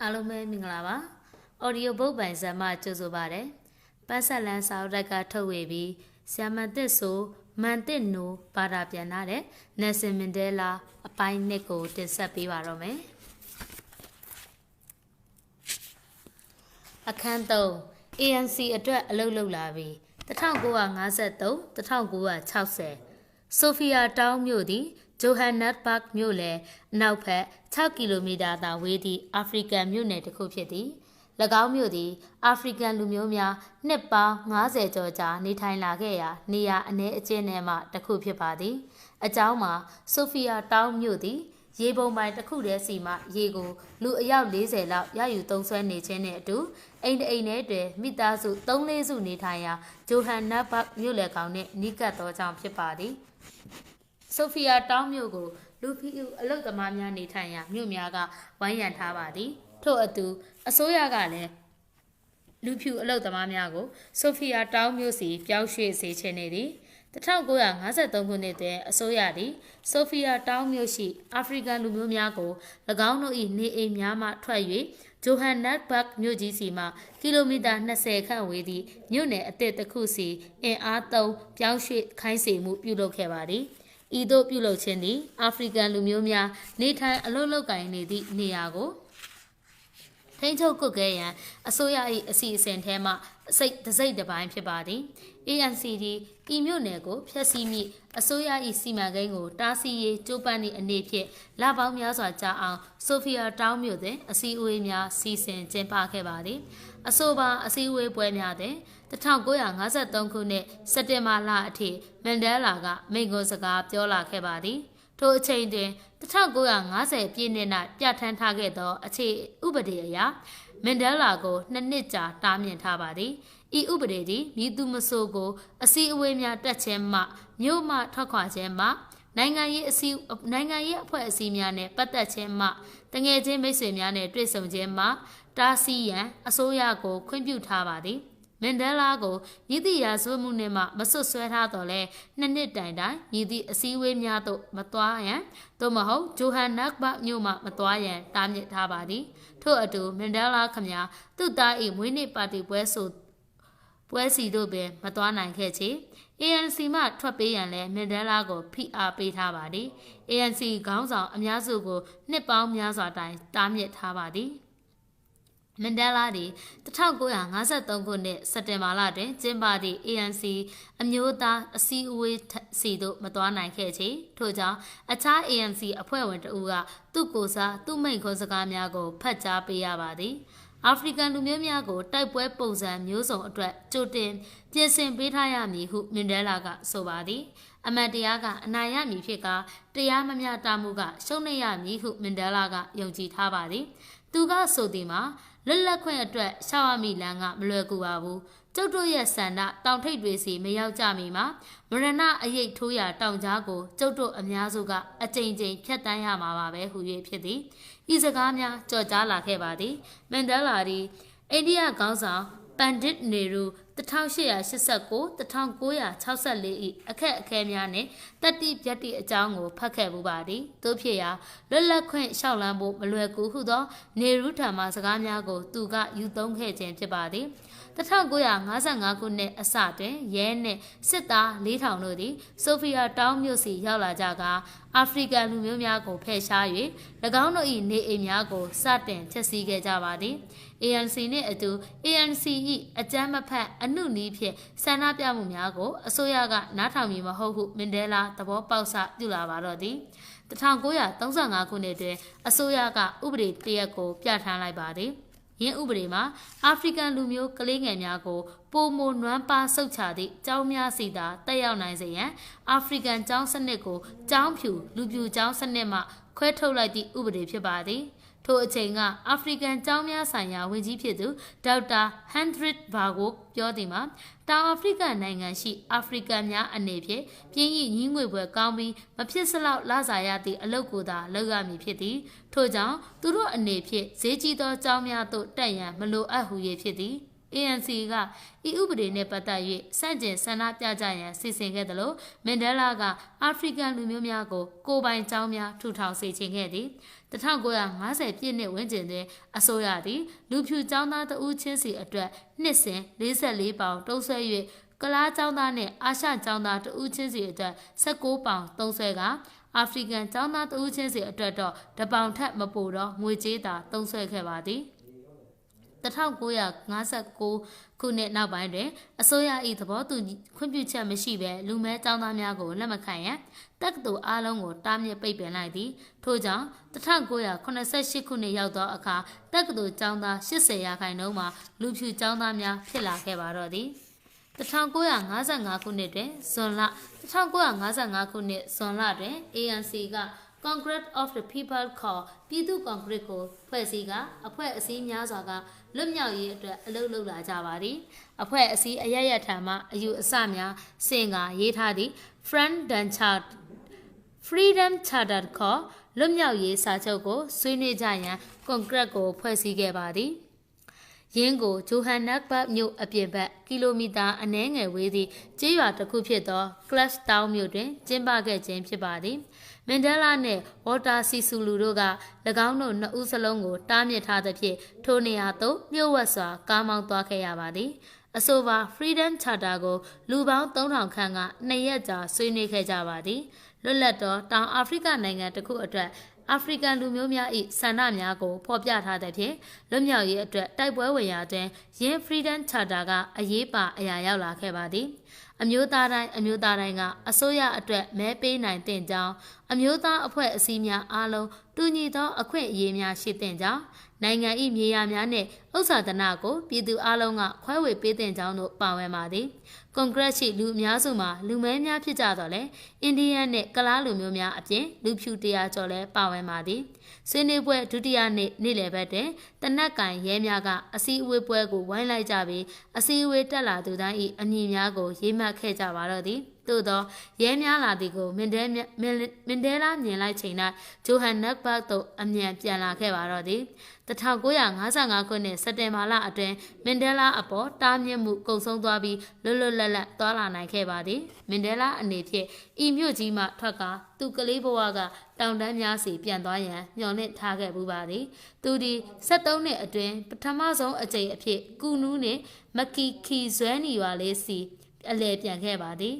အားလုံးပဲမင်္ဂလာပါ audio book ပိုင်ဇာတ်မှကြိုဆိုပါရစေပတ်ဆက်လန်းစာအုပ်တိုက်ကထုတ်ဝေပြီးဆ iam မန်တစ်ဆိုမန်တစ်နိုဘာသာပြန်လာတဲ့ Nelson Mandela အပိုင်းနှစ်ကိုတင်ဆက်ပေးပါတော့မယ်အခန်း3 ANC အတွက်အလုပ်လုပ်လာပြီး1953 1960ဆိုဖီယာတောင်းမြို့သည်ဂျိုဟန်နတ်ဘတ်မြို့လယ်အနောက်ဘက်6ကီလိုမီတာသာဝေးသည့်အာဖရိကန်မြို့နယ်တစ်ခုဖြစ်သည်၎င်းမြို့သည်အာဖရိကန်လူမျိုးများနှစ်ပေါင်း90ကျော်ကြာနေထိုင်လာခဲ့ရာနေရာအနည်းအကျဉ်းထဲမှတစ်ခုဖြစ်ပါသည်အကြောင်းမှာဆိုဖီယာတောင်းမြို့သည်ရေပုံပိုင်တစ်ခုတည်းစီမှရေကိုလူအယောက်40လောက်ရယူသုံးစွဲနေခြင်းနဲ့အတူအိမ်ထဲတွင်မိသားစု3-4စုနေထိုင်ရာဂျိုဟန်နတ်ဘတ်မြို့လယ်ကောင်နှင့်နီးကပ်သောကြောင့်ဖြစ်ပါသည်ဆိုဖီယာတောင်းမြို့ကိုလူဖြူအလုတ်သမားများနေထိုင်ရာမြို့များကဝိုင်းရံထားပါသည်ထို့အတူအစိုးရကလည်းလူဖြူအလုတ်သမားများကိုဆိုဖီယာတောင်းမြို့စီပြောင်းရွှေ့စေချင်နေသည်1953ခုနှစ်တွင်အစိုးရသည်ဆိုဖီယာတောင်းမြို့ရှိအာဖရိကန်လူမျိုးများကို၎င်းတို့၏နေအိမ်များမှထွက်၍ဂျိုဟန်နတ်ဘတ်မြို့ကြီးစီမှကီလိုမီတာ20ခန့်ဝေးသည့်မြို့နယ်အသစ်တစ်ခုစီအင်အားသုံးပြောင်းရွှေ့ခိုင်းစေမှုပြုလုပ်ခဲ့ပါသည်ဤသို့ပြုလုပ်ခြင်းသည်အာဖရိကန်လူမျိုးများနေထိုင်အလုပ်လုပ်ကိုင်နေသည့်နေရာကိုထိန်းချုပ်ကွပ်ကဲရန်အစိုးရ၏အစီအစဉ်ထဲမှတစိတ်တစ်ပိုင်းဖြစ်ပါသည် ANC သည်ဤမြို့နယ်ကိုဖျက်ဆီးမိအစိုးရ၏စီမံကိန်းကိုတားဆီးရေးကြိုးပမ်းသည့်အနေဖြင့်လပေါင်းများစွာကြာအောင်ဆိုဖီယာတောင်းမြို့တွင်အစည်းအဝေးများစီစဉ်ကျင်းပခဲ့ပါသည်အဆိုပါအစည်းအဝေးပွဲများတွင်1953ခုနှစ်စက်တင်ဘာလအထိမန်ဒဲလာကမိန့်ခွန်းစကားပြောလာခဲ့ပါသည်ထိုအချိန်တွင်1950ပြည့်နှစ်၌ပြဋ္ဌာန်းထားခဲ့သောအခြေဥပဒေအရမန်ဒဲလာကို2နှစ်ကြာတားမြစ်ထားပါသည်ဤဥပဒေသည်မည်သူမဆိုကိုအစည်းအဝေးများတက်ခြင်းမှမြို့မှထွက်ခွာခြင်းမှနိုင်ငံရေးအဖွဲ့အစည်းများနှင့်ပတ်သက်ခြင်းမှတငယ်ချင်းမိတ်ဆွေများနှင့်တွေ့ဆုံခြင်းမှတားဆီးရန်အစိုးရကိုခွင့်ပြုထားပါသည်မန်ဒဲလာကိုညီသည့်ရာဇဝတ်မှုနှင့်မှမဆွတ်ဆွဲထားတော်လဲ2နှစ်တိုင်ညီသည့်အစည်းအဝေးများသို့မသွားရန်သို့မဟုတ်ဂျိုဟန်နတ်ဘတ်မြို့မှမသွားရန်တားမြစ်ထားပါသည်ထို့အတူမန်ဒဲလာခမညာသူ့သား၏မွေးနေ့ပါတီပွဲစီတို့ပင်မသွားနိုင်ခဲ့ချေ ANC မှထွက်ပေးရန်လဲမန်ဒဲလာကိုဖိအားပေးထားပါသည် ANC ခေါင်းဆောင်အများစုကိုနှစ်ပေါင်းများစွာတိုင်တားမြစ်ထားပါသည်မန်ဒဲလာသည်1953ခုနှစ်စက်တင်ဘာလတွင်ကျင်းပသည့် ANC အမျိုးသားအစည်းအဝေးစီသို့မသွားနိုင်ခဲ့ချေထို့ကြောင့်အခြား ANC အဖွဲ့ဝင်တဦးကသူ့ကိုယ်စားသူ့မိန့်ခွန်းစကားများကိုဖတ်ကြားပေးရပါသည်အာဖရိကန်လူမျိုးများကိုတိုက်ပွဲပုံစံမျိုးစုံအတွက်ကြိုတင်ပြင်ဆင်ပေးထားရမည်ဟုမန်ဒဲလာကဆိုပါသည်အမတ်တရားကအနိုင်ရမည်ဖြစ်ကတရားမမျှတမှုကရှုံးနိမ့်ရမည်ဟုမန်ဒဲလာကယုံကြည်ထားပါသည်သူကဆိုသည်မှာလွတ်လပ်ခွင့်အတွက်ရှောက်ရမည်လမ်းကမလွယ်ကူပါဘူးကျုပ်တို့ရဲ့ဆန္ဒတောင်ထိပ်တွေစီမရောက်ကြမီမှာမရဏအရေးထိုးရာတောင်ကြားကိုကျုပ်တို့အများစုကအကြိမ်ကြိမ်ဖြတ်တန်းရမှာပါပဲဟု၍ဖြစ်သည်ဤစကားများကြော်ကြားလာခဲ့ပါသည်မန်ဒဲလာသည်အိန္ဒိယခေါင်းဆောင်ပန်ဒစ်နေရူ1889-1964၏အခက်အခဲများနှင့်တတိပြတ်တိအကြောင်းကိုဖတ်ခဲ့မှုပါသည်သို့ဖြစ်ရာလွတ်လပ်ခွင့်ရှောက်လန်းဖို့မလွယ်ကူဟုသောနေရူထံမှစကားများကိုသူကယူသုံးခဲ့ခြင်းဖြစ်ပါသည်1955ခုနှစ်အစတွင်ရဲနှင့်စစ်သား4000တို့သည်ဆိုဖီယာတောင်းမြို့စီရောက်လာကြကာအာဖရိကန်လူမျိုးများကိုဖယ်ရှား၍၎င်းတို့၏နေအိမ်များကိုစတင်ဖျက်ဆီးခဲ့ကြပါသည် ANC နှင့်အတူ ANC ၏အကြမ်းမဖက်အနုနည်းဖြင့်ဆန္ဒပြမှုများကိုအစိုးရကနားထောင်မည်မဟုတ်ဟုမန်ဒဲလာသဘောပေါက်စပြုလာပါတော့သည်1935ခုနှစ်တွင်အစိုးရကဥပဒေတရက်ကိုပြဋ္ဌာန်းလိုက်ပါသည်ယင်းဥပဒေမှာအာဖရိကန်လူမျိုးကလေးငယ်များကိုပိုမိုနွမ်းပါဆုတ်ချသည့်ကျောင်းများစီသာတက်ရောက်နိုင်စေရန်အာဖရိကန်ကျောင်းစနစ်ကိုကျောင်းဖြူလူဖြူကျောင်းစနစ်မှခွဲထုတ်လိုက်သည့်ဥပဒေဖြစ်ပါသည်ထိုအချိန်ကအာဖရိကန်ကျောင်းများဆိုင်ရာဝန်ကြီးဖြစ်သူဒေါက်တာဟန်ဒရစ်ဘာဂိုပြောသည်မှာတောင်အာဖရိကနိုင်ငံရှိအာဖရိကန်များအနေဖြင့်ပြင်းဤညီးငွေပွဲကောင်းပြီးမဖြစ်စလောက်လစာရသည့်အလုပ်ကိုသာလုပ်ရမည်ဖြစ်သည်ထို့ကြောင့်သူတို့အနေဖြင့်ဈေးကြီးသောကျောင်းများသို့တက်ရန်မလိုအပ်ဟု၍ဖြစ်သည် ANC ကဤဥပဒေနှင့်ပတ်သက်၍စန့်ကျင်ဆန္ဒပြကြရန်စီစဉ်ခဲ့သလိုမန်ဒဲလာကအာဖရိကန်လူမျိုးများကိုကိုယ်ပိုင်ကျောင်းများထူထောင်စေချင်ခဲ့သည် 1950ပြည့်နှစ်ဝန်းကျင်တွင်အစိုးရသည်လူဖြူကျောင်းသားတဦးချင်းစီအတွက်နှစ်စဉ်44ပေါင်တုံးဆွဲ၍ကလားကျောင်းသားနှင့်အာရှကျောင်းသားတဦးချင်းစီအတွက်16ပေါင်သုံးဆွဲကအာဖရိကန်ကျောင်းသားတဦးချင်းစီအတွက်တော့တပေါင်ထက်မပိုတော့ငွေကြေးသာသုံးဆွဲခဲ့ပါသည်1959ခုနှစ်နောက်ပိုင်းတွင်အစိုးရ၏သဘောတူခွင့်ပြုချက်မရှိဘဲလူမဲကျောင်းသားများကိုလက်မခံရန်တက္ကသိုလ်အားလုံးကိုတားမြစ်ပိတ်ပင်လိုက်သည်ထို့ကြောင့်1988ခုနှစ်ရောက်သောအခါတက္ကသိုလ်ကျောင်းသား80%မှာလူဖြူကျောင်းသားများဖြစ်လာခဲ့ပါတော့သည်1955ခုနှစ်တွင်ဇွန်လ1955ခုနှစ်ဇွန်လတွင် ANC ကCongress of the People ခေါ်ပြည်သူ့ကွန်ဂရက်ကိုဖွဲ့စည်းကအဖွဲ့အစည်းများစွာကလွတ်မြောက်ရေးအတွက်အလုပ်လုပ်လာကြပါသည်အဖွဲ့အစည်းအရရထံမှအယူအဆများစင်ကရေးထားသည့် Freedom Charter ခေါ်လွတ်မြောက်ရေးစာချုပ်ကိုဆွေးနွေးကြရန်ကွန်ဂရက်ကိုဖွဲ့စည်းခဲ့ပါသည်ရင်းကိုဂျိုဟန်နက်ဘတ်မြို့အပြင်ဘက်ကီလိုမီတာအနည်းငယ်ဝေးသည့်ကျေးရွာတစ်ခုဖြစ်သော Clutch Town မြို့တွင်ကျင်းပခဲ့ခြင်းဖြစ်ပါသည်မန်ဒဲလာနှင့်ဝေါ်တာစီဆူလူတို့က၎င်းတို့နှစ်ဦးစလုံးကိုတားမြစ်ထားသဖြင့်ထိုနေရာသို့လျှို့ဝှက်စွာကားမောင်းသွားခဲ့ရပါသည်အဆိုပါ Freedom Charter ကိုလူပေါင်း3000ခန့်က2ရက်ကြာဆွေးနွေးခဲ့ကြပါသည်လွတ်လပ်သောတောင်အာဖရိကနိုင်ငံတစ်ခုအတွက်အာဖရိကန်လူမျိုးများ၏ဆန္ဒများကိုဖော်ပြထားတဲ့ဖြင့်လွတ်မြောက်ရေးအတွက်တိုက်ပွဲဝင်ရာတွင်ယင်း Freedom Charter ကအရေးပါအရာရောက်လာခဲ့ပါသည်အမျိုးသားတိုင်းကအစိုးရအတွက်မဲပေးနိုင်တဲ့ကြောင်းအမျိုးသားအဖွဲ့အစည်းများအားလုံးတူညီသောအခွင့်အရေးများရှိတဲ့ကြောင်းနိုင်ငံ၏မြေယာများနှင့်ဥစ္စာဒနာကိုပြည်သူအလုံးကခွဲဝေပေးတဲ့ကြောင်းတို့ပါဝင်ပါသည်ကွန်ဂရက်ရှိလူအများစုမှာလူမဲများဖြစ်ကြတော့လေအိန္ဒိယနှင့်ကလားလူမျိုးများအပြင်လူဖြူ100ကျော်လည်းပါဝင်ပါသည်ဆွေးနွေးပွဲဒုတိယနေ့လယ်ဘက်တွင်တနက်ကင်ရဲများကအစည်းအဝေးပွဲကိုဝိုင်းလိုက်ကြပြီးအစည်းအဝေးတက်လာသူတိုင်း၏အမည်များကိုရေးမှတ်ခဲ့ကြပါတော့သည်သို့သောရဲများလာသည်ကိုမန်ဒဲလာမြင်လိုက်ချိန်၌ဂျိုဟန်နက်ဘတ်သို့အမြန်ပြန်လာခဲ့ပါတော့သည်1955ခုနှစ်စက်တင်ဘာလအတွင်းမန်ဒဲလာအပေါ်တားမြစ်မှုကုန်ဆုံးသွားပြီးလွတ်လပ်သွားလာနိုင်ခဲ့ပါသည်မန်ဒဲလာအနေဖြင့်ဤမြို့ကြီးမှထွက်ကသူကလေးဘဝကတောင်တန်းများစီပြန်သွားရန်မျှော်လင့်ထားခဲ့ပူပါသည်သူသည်73နှစ်အတွင်းပထမဆုံးအကြိမ်အဖြစ်ကူနူးနှင့်မကီခီဇွဲနီရွာလေးစီအလဲပြန်ခဲ့ပါသည်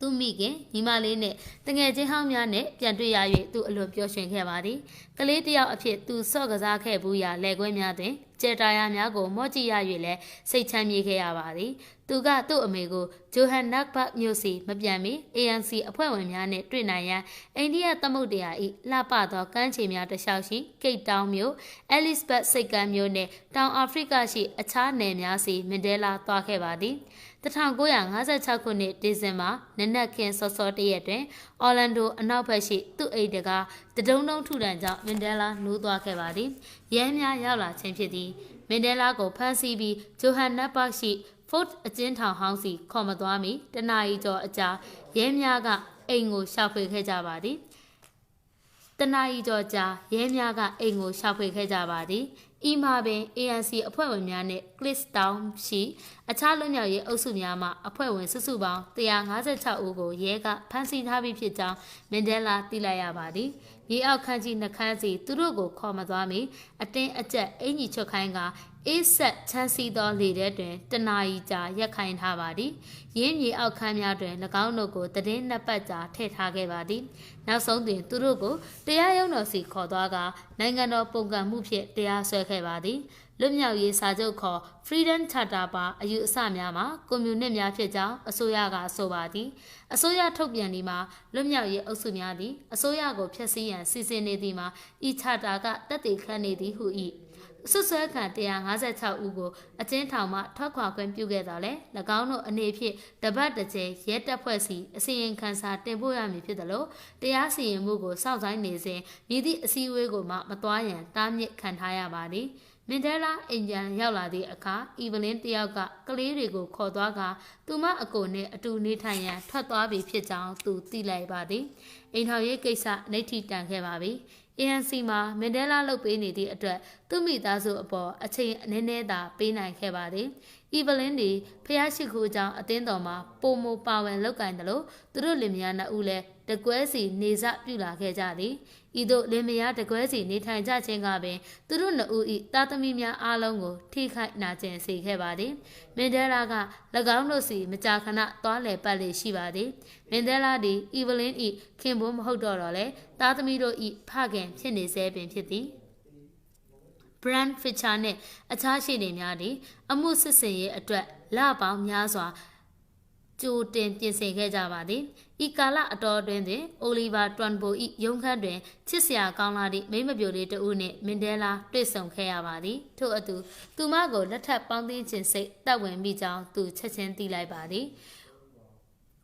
သူမိခင်ညီမလေးနဲ့တငယ်ချင်းဟောင်းများနဲ့ပြန်တွေ့ရ၍သူအလွန်ပျော်ရွှင်ခဲ့ပါသည်ကလေးတယောက်အဖြစ်သူဆော့ကစားခဲ့ဘူးရာလက်ကွဲများတွင်ကျဲတာယာများကိုမော့ကြည့်ရ၍လည်းစိတ်ချမ်းမြေ့ခဲ့ရပါသည်သူကသူ့အမေကိုဂျိုဟန်နက်ဘတ်မြို့စီမပြန်မီ ANC အဖွဲ့ဝင်များနဲ့တွေ့နိုင်ရန်အိန္ဒိယသမုဒ္ဒရာ၏လှပသောကမ်းခြေများတစ်လျှောက်ရှိကိတ်တောင်မြို့အဲလစ်ဘတ်စိတ်ကမ်းမြို့နှင့်တောင်အာဖရိကရှိအခြားနယ်များစီမန်ဒဲလာသွားခဲ့ပါသည်1956ခုနှစ်ဒီဇင်ဘာနနက်ခင်းစောစောတရက်တွင်အော်လန်ဒိုအနောက်ဘက်ရှိသူ့အိမ်တကားတဒုံဒုံထုတန်ကြောင့်မန်ဒဲလာနိုးသွားခဲ့ပါသည်ရဲများရောက်လာခြင်းဖြစ်သည်မန်ဒဲလာကိုဖမ်းဆီးပြီးဂျိုဟန်နက်ဘတ်ရှိFort အကျဉ်းထောင်ဟောင်းစီခေါ်မသွားမီတနာရီကျော်အကြာရဲများကအိမ်ကိုရှာဖွေခဲ့ကြပါသည်တနာရီကျော်ကြာရဲများကအိမ်ကိုရှာဖွေခဲ့ကြပါသည်ဤမှာပင် ANC အဖွဲ့ဝင်များနဲ့ Cliff Town ရှိအခြားလွတ်မြောက်ရေးအုပ်စုများမှအဖွဲ့ဝင်စုစုပေါင်း156ဦးကိုရဲကဖမ်းဆီးထားပြီးဖြစ်ကြောင်းမန်ဒဲလာသိလိုက်ရပါသည်မြေအောက်ခန်းကြီးနှခမ်းစီသူတို့ကိုခေါ်မသွားမီအတင်းအကျပ်အင်ကြီးချွတ်ခိုင်းကအေးဆက်ချမ်းစီသောလေထဲတွင်တနာရီကြာရက်ခိုင်းထားပါသည်ရင်းမြေအောက်ခန်းများတွင်၎င်းတို့ကိုတည်င်းနှစ်ပတ်ကြာထည့်ထားခဲ့ပါသည်နောက်ဆုံးတွင်သူတို့ကိုတရားရုံးတော်စီခေါ်သွားကနိုင်ငံတော်ပုံကံမှုဖြင့်တရားစွဲခဲ့ပါသည်လွတ်မြောက်ရေးစာချုပ်ခေါ် Freedom Charter ပါအယူအဆများမှာကွန်မြူနစ်များဖြစ်ကြောင်းအစိုးရကဆိုပါသည်အစိုးရထုတ်ပြန်ဒီမှာလွတ်မြောက်ရေးအုပ်စုများသည်အစိုးရကိုဖျက်ဆီးရန်စီစဉ်နေသည်မှာဤ Charter ကတက်တည်ခန့်နေသည်ဟု၏ဆွဆွဲခံ156ဦးကိုအကျဉ်းထောင်မှထွက်ခွာခွင့်ပြုခဲ့တော်လဲ၎င်းတို့အနေဖြင့်တပတ်တစ်ကြိမ်ရဲတပ်ဖွဲ့စီအစီရင်ခံစာတင်ပို့ရမည်ဖြစ်တယ်လို့တရားစီရင်မှုကိုစောင့်ဆိုင်နေစဉ်မြည်သည့်အစည်းအဝေးကိုမှမသွားရန်တားမြစ်ခံထားရပါသည်မန်ဒဲလာအင်ဂျန်ရောက်လာသည့်အခါအီဗလင်းတယောက်ကကလေးတွေကိုခေါ်သွားကသူမအကိုနဲ့အတူနေထိုင်ရန်ထွက်သွားပြီဖြစ်ကြောင်းသူသိလိုက်ပါသည်အိမ်ထောင်ရေးကိစ္စနှိဋ္ဌိတန်ခဲ့ပါပြီANC မှာမန်ဒဲလာလုပ်ပေးနေသည့်အတွက်သူ့မိသားစုအပေါ်အချိန်အနည်းငယ်သာပေးနိုင်ခဲ့ပါသည် Evelyn di Payashiku Jang Atendoma, Pomo Power and Lokandalo, Turulimiana Ule, the Quesi Niza Pula Kejadi, Ido Limia the Quesi Nita Jachingabe, Turuna Ui, Tatamimia Alongo, Tika Natin Si Kebadi, Mendelaga, Lagano Si, Metakana, Tole Pali Shivadi, Mendela di Evelyn E, Kimbum Hodorole, Tatamido E, Pagan, Chini Sebin Piti. Brand Fichane, Atashi de Miadi, a Musisi, a dread, Laba, Yazwa, Two ten Pinseke Javadi, Ikala Adordende, Oliva, Tronbo, Yonkadre, Tisia Kanadi, Mamabuli to Une, Mindela, Trisson Kayavadi, to a two, Tumago, the tap pounding chinse, that when be down to Chechen Tilai body.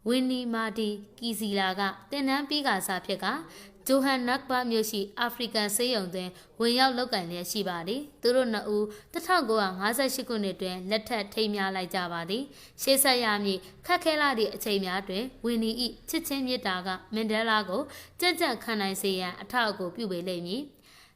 Winnie Mardi, Kizilaga, Tenan Pigasa Pega, Johan Nakba Mushi, African Sayong, when you look at their Shibadi, Turuna U, the Tangoang, as I shikunete, let her Tamia like Javadi, Shesayami, Kakeladi, Tamia, Winnie eat, Chichen Daga, Mendelago, Jaja Kanai say a Tago, Pube Lemi.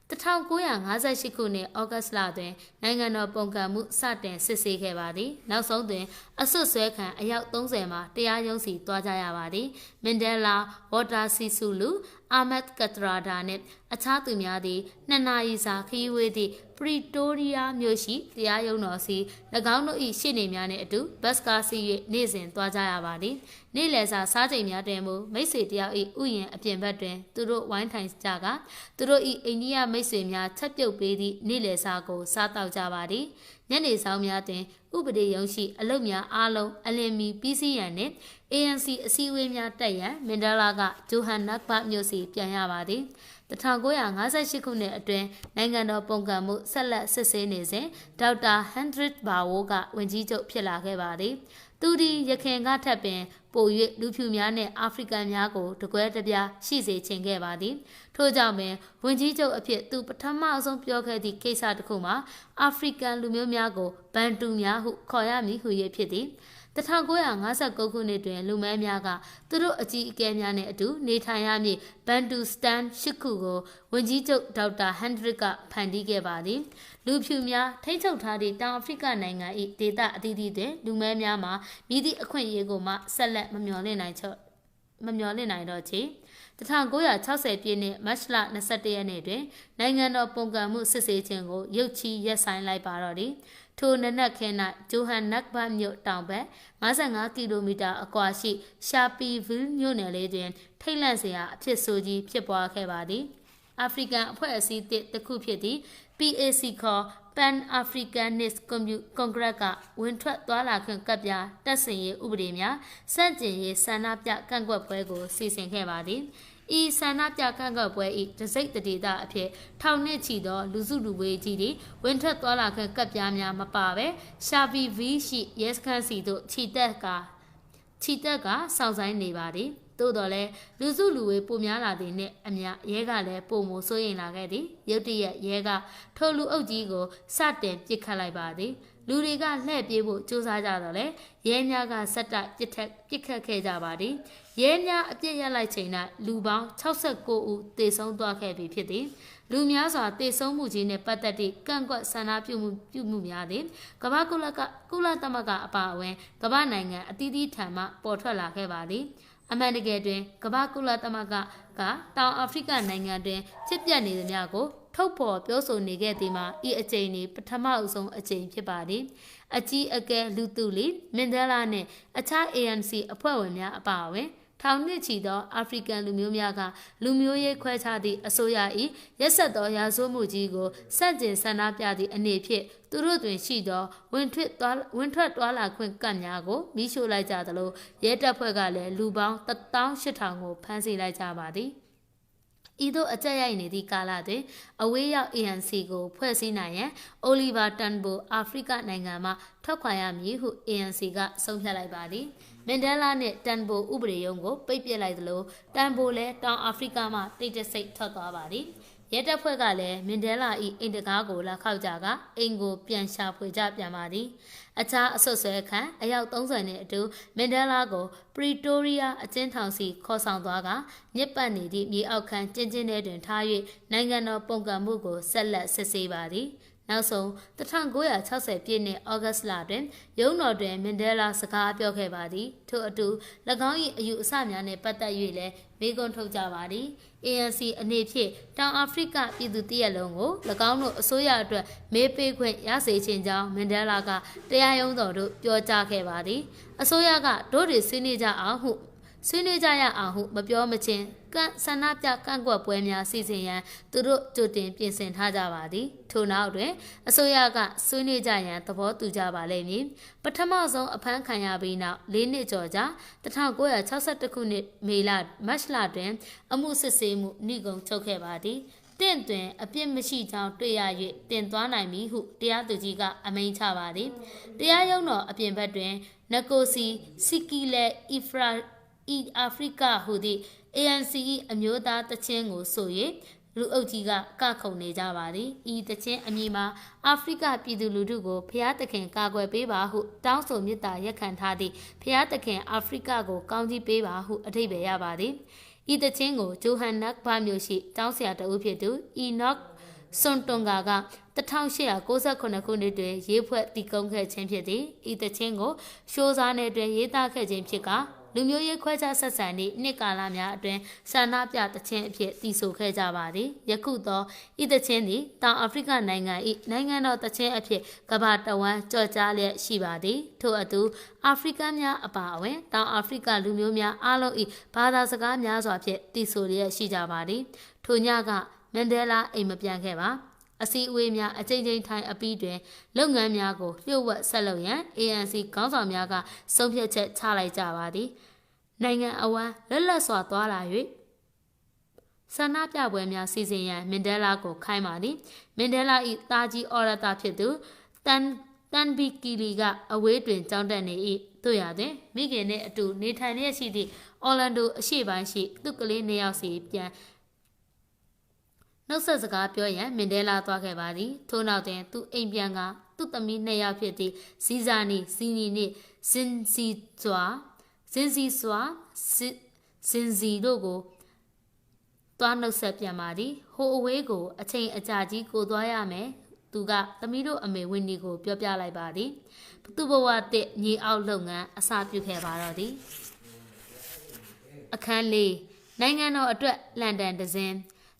The town Goyang, as I shikune, August Lade, Nangano Bonga Mut Satin, Sisi Kevadi, now so then, a so circa, a yacht Donzema, the Ayosi, Dwajayavadi, Mendela, Wata Sisulu, Ahmed Katradane, a Tatumiadi, Nana Isa, Kiwedi, Pretoria Myoshi, the Ayonosi, the Gauno E. Shinimiane do, Baskasi, Nizin, Dwajayavadi, Nilesa, Satimia Demo, Mesitia E. Uyen, a Piembedre, Turo Wine Times Jaga, Turo E. India Mesimia, Tapio Bedi, Nilesago, Satao Javadi, Nene Saumiate, Ubede Yoshi, Alomia, Alo, Alemi, PC and it, ANC, Siwimia Taya, Mendalaga, Johan Nakpa Musi, Pianyavadi. The Tangoyang, as I shikune a drain, Nangano Pongamu, Sala Sese, Dauta, 100 Bawoga, when Jito Pielakevadi. Tudi, Yakenga Tapin, Boye, Lupumiane, African Yago, to Guetabia, she's a Chengevadi. Tojame, when Jito appeared to Patama on Pioca di Kesa Kuma, African Lumiago, Bantumia, who Koyami, who ye pity. The Tangoyang has a coconut and Lumamiaga, Turu Achi Kanyane do, Netayami, Bantu Stan, Shikugo, Wenjito Dauta, Hendrika, Pandigevadi, Lupumia, Tato Tadi, Down Africa Nanga, eat data Didi, Lumamiama, Midi Aquayegoma, Salat Mamiolinai. The Tangoya Tose Pine, Mashla Nasatianede, Nangano Pongamu Sissetingo, Yochi, yes, I like Barodi. To Nanakena, Johan Nakba Mute down back, Mazanga kilometer Aquashi, Sharpie Vil Muneladian, Thailandsia, Pisoji, Pipoa Kebadi, African Poesy did the Kupiti, PAC call, Pan Africanist Congrega, Winter Dwala Kankabia, Dassay Ubrimia, Sanjay, Sanapia Kangwa Puego, Season Kebadi. E. Sanapia Kangabwe, the Zek the data appear, Town Nechido, Luzulu Wejidi, Winter Dwala Kankabia Mapave, Shavi V. She, yes, can see to Chitaga, South Nibadi, Dodole, Luzulu Pumiala de Ne, Amia, Yegale, Pomo, Soyena Gedi, Yotia, Yega, Tolu Ojigo, Satin, Jikalibadi. Luriga Lebibu, Josajadole, Yenyaga Sata, Jika Kejabadi, Yenya Apia Lightina, Luba, Tausa Go, De Son Dwake Piti, Lumiasa, De Son Mujine, Patati, Gangwa Sana Pumumiadi, Kabakula Kula Tamaga Apawe, Kabananga, Atidi Tama, Portala Kebadi, Amanagade, Kabakula Tamaga, Town Africa Nanga de, Tipiani Yago, Topo, Yoso Negatima, E. a Janie, Patamazon, a Jane Pibadi, a G again Lutuli, Mendelane, a Thai ANC, a poemia abawe, Town Nichido, African Lumiaga, Lumioye Quetadi, a Soyai, Yesado Yazomujigo, Sanjin Sanapiadi, a Napier, Turudwin Shido, Winter Dwala Quincanyago, Misho Lajadalo, Yeta Pagale, Lubang, the town Shitango, Pansy Lajabadi. Ido Achaya in the Kalade, away out ANC go, Persinaya, Oliver Tanbo, Africa Nangama, Tokwayami, who ANC got some body. Mendela net Tanbo Ubre Yongo, Paper like low, Tambole, Town Africa ma, they just say Totwabadi. Yeta Pagale, Mendela in the Gago, La Kaujaga, Ingo, Piansha, Pujab Yamadi. Ata Associaca, a yacht on to Mendelago, Pretoria, a 10,000 Cosandwaga, Nepani, me outcan, Jinjin and Taye, Nangano Pongamugo, Sella Sesebadi, နောက်ဆုံး1960ပြည့်နှစ်ဩဂတ်လတွင်ရုံးတော်တွင်မန်ဒဲလာစကားပြောခဲ့ပါသည်ထို့အတူ၎င်း၏အယူအဆများနှင့်ပတ်သက်၍လည်းမေးခွန်းထုတ်ကြပါသည် ANC အနေဖြင့်တောင်အာဖရိကပြည်သူတရက်လုံးကို၎င်းတို့အစိုးရအတွက်မေးပေးခွင့်ရစေခြင်းကြောင့်မန်ဒဲလာကတရားရုံးတော်သို့ပြောကြားခဲ့ပါသည်အစိုးရကတို့တွေဆွေးနွေးကြအောင်ဟုမပြောမချင်းဆန္ဒပြကန့်ကွက်ပွဲများစီစဉ်ရန်သူတို့ကြိုတင်ပြင်ဆင်ထားကြပါသည်ထို့နောက်တွင်အစိုးရကဆွေးနွေးကြရန်သဘောတူကြပါလိမ့်မည်ပထမဆုံးအဖမ်းခံရပြီးနောက်၄နှစ်ကျော်ကြာ1962ခုနှစ်မတ်လတွင်အမှုစစ်ဆေးမှုနှိဂုံချုပ်ခဲ့ပါသည်တင့်တွင်အပြစ်မရှိကြောင်းတွေ့ရ၍တင်သွားနိုင်ပြီဟုတရားသူကြီးကအမိန့်ချပါသည်တရားရုံးတော်အပြင်ဘက်တွင်နကိုစီစီကီလက်အာဖရိကဟူသည့် ANC ၏အမျိုးသားတခြင်းကိုဆို၍လူအုပ်ကြီးကကခုန်နေကြပါသည်ဤတခြင်းအမည်မှာအာဖရိကပြည်သူလူထုကိုဖျားသခင်ကာကွယ်ပေးပါဟုတောင်းဆိုမေတ္တာရက်ခံထားသည့်ဖျားသခင်အာဖရိကကိုကောင်းချီးပေးပါဟုအဓိပ္ပာယ်ရပါသည်ဤတခြင်းကိုဂျိုဟန်နက်ဘာမြို့ရှိတောင်းဆရာတဦးဖြစ်သူအီနော့စွန်တွန်ဂါက1898ခုနှစ်တွင်ရေးဖွဲ့တည်ကုန်းခဲ့ခြင်းဖြစ်သည်ဤတခြင်းကိုရှိုးစားနယ်တွင်ရေးသားခဲ့ခြင်းဖြစ်ကလူမျိုးရေးခွဲခြားဆက်ဆံသည့်နှစ်ကာလများအတွင်းဆန္ဒပြတခြင်းအဖြစ်တည်ဆိုခဲ့ကြပါသည်ယခုသောဤတခြင်းသည်တောင်အာဖရိကနိုင်ငံ၏နိုင်ငံတော်တခြင်းအဖြစ်ကမ္ဘာတဝန်းကြော်ကြားလျက်ရှိပါသည်ထို့အတူအာဖရိကများအပါအဝင်တောင်အာဖရိကလူမျိုးများအားလုံး၏ဘာသာစကားများစွာဖြင့်တည်ဆိုလျက်ရှိကြပါသည်ထိုညကမန်ဒဲလာအိမ်မပြန်ခဲ့ပါအစည်းအဝေးများအကြိမ်ကြိမ်ထိုင်အပြီးတွင်လုပ်ငန်းများကိုလျှို့ဝှက်ဆက်လုပ်ရန် ANC ခေါင်းဆောင်များကဆုံးဖြတ်ချက်ချလိုက်ကြပါသည်နိုင်ငံအဝန်းလွတ်လပ်စွာသွားလာ၍ဆန္ဒပြပွဲများစီစဉ်ရန်မန်ဒဲလာကိုခိုင်းပါသည်မန်ဒဲလာ၏သားကြီးအော်ရတာဖြစ်သူတန်ဘီကီလီကအဝေးတွင်ကြောင်းတက်နေ၏တို့ရသည်မိခင်နှင့်အတူနေထိုင်လျက်ရှိသည့်အော်လန်ဒိုအရှေ့ပိုင်းရှိသူကလေးနှစ်ယောက်စီပြန်နှုတ်ဆက်စကားပြောရန်မန်ဒဲလာသွားခဲ့ပါသည်ထို့နောက်တွင်သူအိမ်ပြန်ကသူ့သမီးနှစ်ယောက်ဖြစ်သည့်ဇီဇာနီဇီနီနှင့်ဇင်စီတို့ကိုသွားနှုတ်ဆက်ပြန်ပါသည်ဟိုအဝေးကိုအချိန်အကြာကြီးကိုသွားရမယ်သူကသမီးတို့အမေဝင်းဒီကိုပြောပြလိုက်ပါသည်သူ့ဘဝတစ်ညီအောက်လုပ်ငန်းအစပြုခဲ့ပါတော့သည်အခန်း၄နိုင်ငံတော်အတွက်လန်ဒန်ဒဇင်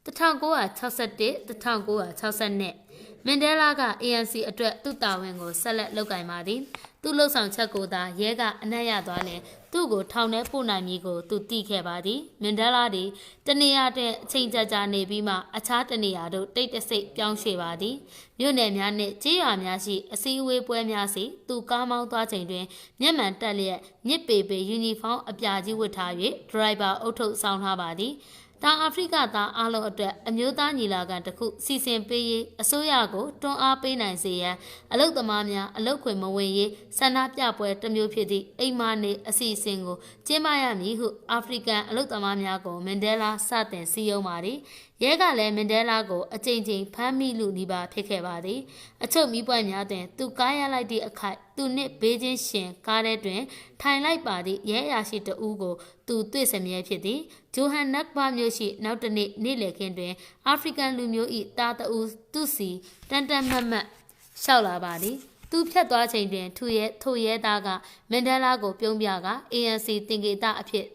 1961-1962မန်ဒဲလာက ANC အတွက်သူ့တာဝန်ကိုဆက်လက်လုပ်ကိုင်ပါသည်သူ့လှုပ်ဆောင်ချက်ကိုသာရဲကအနက်ရသွားလင်သူ့ကိုထောင်ထဲပို့နိုင်မည်ကိုသူသိခဲ့ပါသည်မန်ဒဲလာသည်တနေရာတဲ့အချိန်ကြာနေပြီးမှအခြားတနေရာတို့တိတ်တဆိတ်ပြောင်းရွှေ့ပါသည်မြို့နယ်များနှင့်ကျေးရွာများရှိအစည်းအဝေးပွဲများစီသူကားမောင်းသွားချိန်တွင်မျက်မှန်တက်လျက်ညစ်ပေပေယူနီဖောင်းအပြာကြီးဝတ်ထား၍ဒရိုင်ဘာအုပ်ထုပ်ဆောင်ထားပါသည်တောင်အာဖရိကသားအားလုံးအတွက်အမျိုးသားညီလာခံတစ်ခုစီစဉ်ပေးရေးအစိုးရကိုတွန်းအားပေးနိုင်စေရန်အလုသမားများအလုခွင့်မဝင်ရေးဆန္ဒပြပွဲတစ်မျိုးဖြစ်သည့်အိမ်မာနေအစီအစဉ်ကိုကျင်းပရမည်ဟုအာဖရိကန်အလုသမားများကိုမန်ဒဲလာစတင်စည်းရုံးပါသည်ရဲကလည်းမန်ဒဲလာကိုအကြိမ်ကြိမ်ဖမ်းမိလူနီးပါးဖြစ်ခဲ့ပါသည်အချုပ်မိပွက်များတွင်သူကားရလိုက်သည့်အခိုက်သူနှင့်ဘေးချင်းရှင်ကားထဲတွင်ထိုင်လိုက်ပါသည့်ရဲအရာရှိတဦးကိုသူတွေ့စမြဲဖြစ်သည်ဂျိုဟန်နက်ဘာမြို့ရှိနောက်တစ်နေ့နေ့လည်ခင်းတွင်အာဖရိကန်လူမျိုး၏တာတဦးသူစီတန်မတ်လျှောက်လာပါသည်သူဖြတ်သွားချိန်တွင်ထိုရဲသားကမန်ဒဲလာကိုပြုံးပြက ANC တင်ကေတအဖြစ်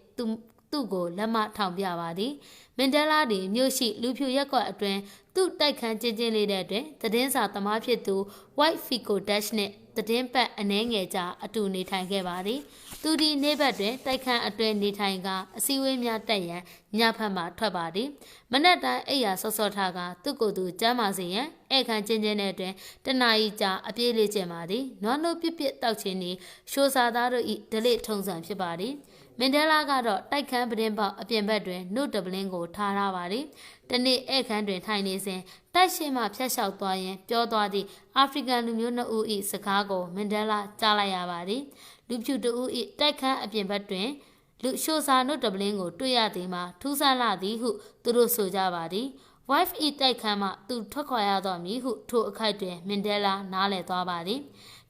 သူ့ကိုလက်မထောင်ပြပါသည်မန်ဒဲလာသည်မြို့ရှိလူဖြူရက်ကွက်အတွင်းသူ့တိုက်ခန်းချင်းချင်းလေးတဲ့တွင်သတင်းစာသမားဖြစ်သူ White Fico Dash နှင့်သတင်းပတ်အနှဲငယ်ကြားအတူနေထိုင်ခဲ့ပါသည်သူဒီနေ့ဘက်တွင်တိုက်ခန်းအတွင်းနေထိုင်ကအစည်းအဝေးများတက်ရန်ညဖက်မှထွက်ပါသည်မနက်တိုင်းအိယာဆော့ဆော့ထားကသူ့ကိုယ်သူကျမ်းမာစေရန်ဧကန်ချင်းချင်းတဲ့တွင်တနာရီကြာအပြေးလေးကျင်ပါသည်နွားနို့ပြစ်တောက်ခြင်းသည်ရှိုးစာသားတို့၏ဒလိထုံစံဖြစ်ပါသည်မန်ဒဲလာကတော့တိုက်ခန်းပတင်းပေါက်အပြင်ဘက်တွင်နှုတ်တပလင်းကိုထားပါသည်တနေ့ဧခန်းတွင်ထိုင်နေစဉ်တိုက်ရှိမှဖျက်လျှောက်သွားရန်ပြောသွားသည့်အာဖရိကန်လူမျိုးနှစ်ဦး၏စကားကိုမန်ဒဲလာကြားလိုက်ရပါသည်လူဖြူတဦး၏တိုက်ခန်းအပြင်ဘက်တွင်လူရှိုးစာနှုတ်တပလင်းကိုတွေ့ရသည်မှာထူးဆန်းလာသည်ဟုသူတို့ဆိုကြပါသည် wife ၏တိုက်ခန်းမှသူထွက်ခွာရတော့မည်ဟုထိုအခိုက်တွင်မန်ဒဲလာနားလည်သွားပါသည်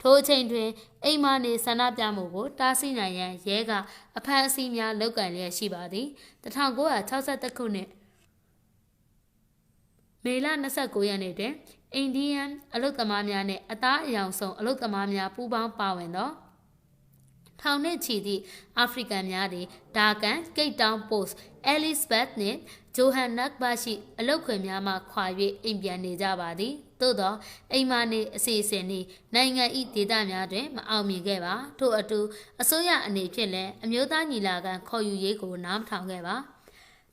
ထိုအချိန်တွင်အိမ်မနေဆန္ဒပြမှုကိုတားဆီးနိုင်ရန်ရဲကအဖမ်းအဆီးများလုပ်ကင်လျက်ရှိပါသည်1962ခုနှစ်မေလ29ရက်နေ့တွင် အိန္ဒိယအလုတ်သမားများနဲ့အသားအယောင်ဆုံးအလုတ်သမားများပူးပေါင်းပါဝင်သောထောင်နဲ့ချီသည့်အာဖရိကန်များသည်ဒါကန်ကိတ်တောင်ပို့စ်အဲလစ်ဘတ်နှင့်ဂျိုဟန်နက်ဘာရှိအလုတ်ခွင်များမှခွာ၍အိမ်ပြန်နေကြပါသည်သို့သောအိမ်မနေအစီအစဉ်နှင့်နိုင်ငံ၏ဒေသများတွင်မအောင်မြင်ခဲ့ပါထို့အတူအစိုးရအနေဖြင့်လည်းအမျိုးသားညီလာခံခေါ်ယူရေးကိုနားမထောင်ခဲ့ပါ